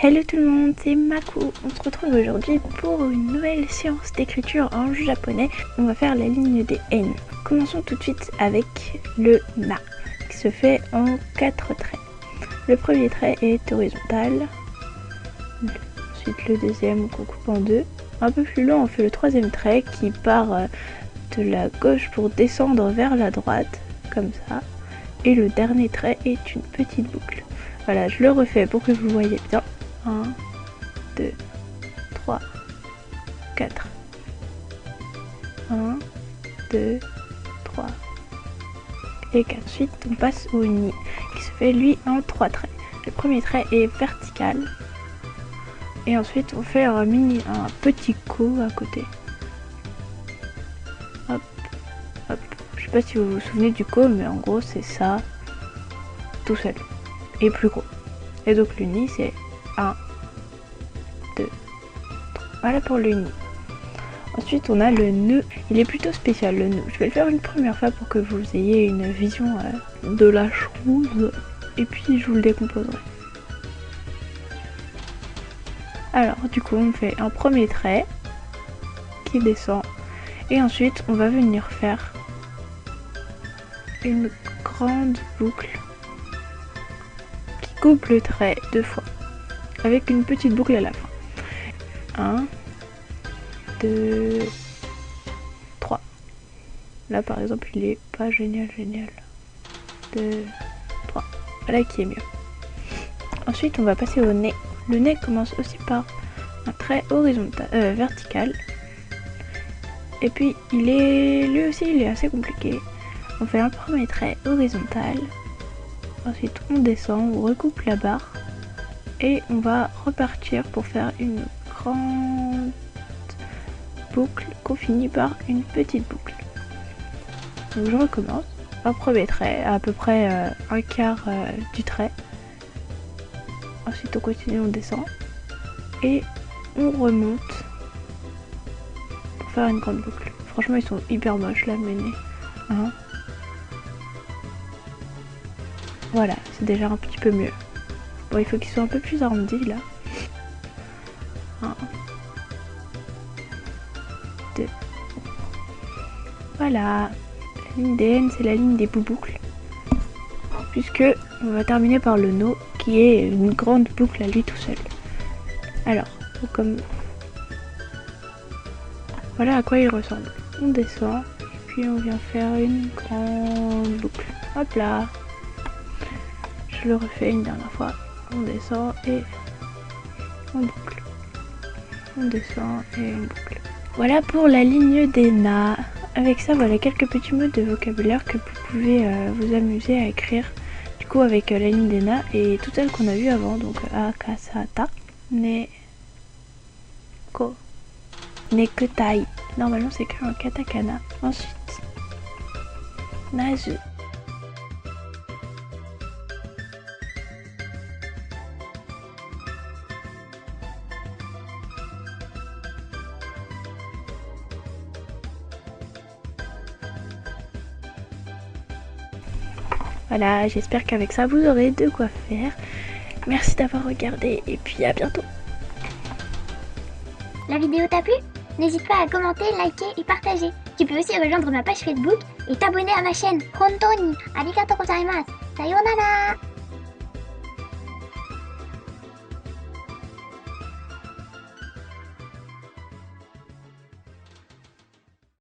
Hello tout le monde, c'est Maku. On se retrouve aujourd'hui pour une nouvelle séance d'écriture en japonais. On va faire la ligne des N. Commençons tout de suite avec le Na, qui se fait en 4 traits. Le premier trait est horizontal. Ensuite le deuxième qu'on coupe en 2. Un peu plus loin on fait le troisième trait qui part de la gauche pour descendre vers la droite, comme ça. Et le dernier trait est une petite boucle. Voilà, je le refais pour que vous voyez bien. 1, 2, 3, 4. 1, 2, 3 et 4. Ensuite, on passe au Ni, qui se fait lui en 3 traits. Le premier trait est vertical. Et ensuite, on fait un petit ko à côté. Hop, hop. Je sais pas si vous vous souvenez du ko, mais en gros, c'est ça, tout seul. Et plus gros. Et donc le Ni, c'est 1, 2, 3. Voilà pour le Ni. Ensuite, on a le Ne. Il est plutôt spécial, le Ne. Je vais le faire une première fois pour que vous ayez une vision de la chose. Et puis, je vous le décomposerai. Alors, du coup, on fait un premier trait qui descend. Et ensuite, on va venir faire une grande boucle qui coupe le trait 2 fois. Avec une petite boucle à la fin. 1, 2, 3. Là par exemple il est pas génial. 2, 3. Voilà qui est mieux. Ensuite on va passer au nez. Le nez commence aussi par un trait horizontal, vertical. Et puis lui aussi il est assez compliqué. On fait un premier trait horizontal. Ensuite on descend, on recoupe la barre. Et on va repartir pour faire une grande boucle qu'on finit par une petite boucle. Donc je recommence. Un premier trait, à peu près un quart du trait. Ensuite on continue, on descend. Et on remonte pour faire une grande boucle. Franchement ils sont hyper moches là mes nez. Hein, voilà, c'est déjà un petit peu mieux. Bon, il faut qu'ils soient un peu plus arrondis là. 1, 2. Voilà. La ligne des N, c'est la ligne des boucles. Puisque on va terminer par le No, qui est une grande boucle à lui tout seul. Alors, comme voilà à quoi il ressemble. On descend, puis on vient faire une grande boucle. Hop là. Je le refais une dernière fois. On descend et on boucle. On descend et on boucle. Voilà pour la ligne des Na. Avec ça, voilà quelques petits mots de vocabulaire que vous pouvez vous amuser à écrire. Du coup, avec la ligne des Na et toutes celles qu'on a vues avant. Donc akasata, ne, ko, nekutai. Normalement, c'est écrit en katakana. Ensuite, nazu. Voilà, j'espère qu'avec ça vous aurez de quoi faire. Merci d'avoir regardé et puis à bientôt. La vidéo t'a plu? N'hésite pas à commenter, liker et partager. Tu peux aussi rejoindre ma page Facebook et t'abonner à ma chaîne. Hontou ni arigatou gozaimasu. Sayonara.